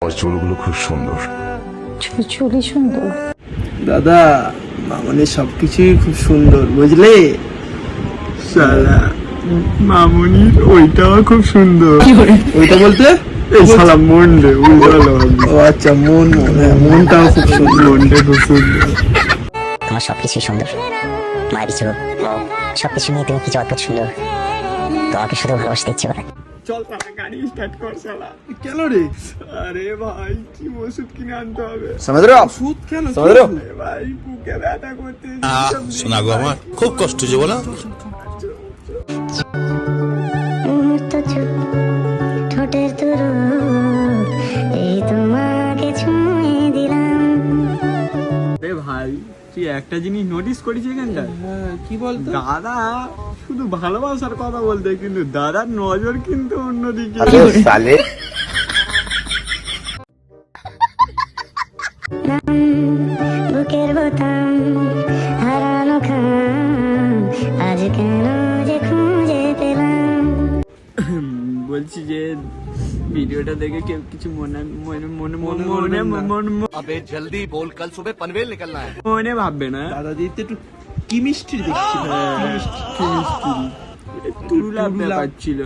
ওর চুলগুলো খুব সুন্দর। চুলি সুন্দর? দাদা মামনির সবকিছুই খুব সুন্দর, বুঝলে? শালা মামনির ওইটাও খুব সুন্দর। ওইটা বলতে এই শালা মন রে, ও আচ্ছা মন, মনটাও খুব সুন্দর, মনটা খুব সুন্দর। তোমার সবকিছুই সুন্দর, মায়ের ছিল সবকিছু নিয়ে তুমি কিছু অদ্ভুত সুন্দর। তোমাকে শুধু ভালোবাসতে ইচ্ছে করে। চল শালা গাড়ি স্টার্ট কর শালা। কেন রে? আরে ভাই কি ওষুধ কিনে আনতে হবে। ওষুধ কেন? ভাই বুকে ব্যথা করতে। শোনা গো আমার খুব কষ্ট যে বলো। ঠোঁটের তুরু এই তোমাকে ছুঁয়ে দিলাম। রে ভাই তুই একটা জিনিস নোটিস করেছিস এখানটা? কি বলতো? দাদা শুধু ভালোবাসার কথা বলতে, কিন্তু দাদার নজর কিন্তু অন্যদিকে। বুকের বোতাম হারানো খাম আজ কেন যে খুঁজে পেলাম। বলছি যে ভিডিওটা দেখে কেউ কিছু अबे जल्दी बोल, कल सुबह पनवेल निकलना है। মনে ভাববে না। দাদা দিতে একটু কেমিস্ট্রি দেখছি, তুরুলা ব্যাপার ছিল।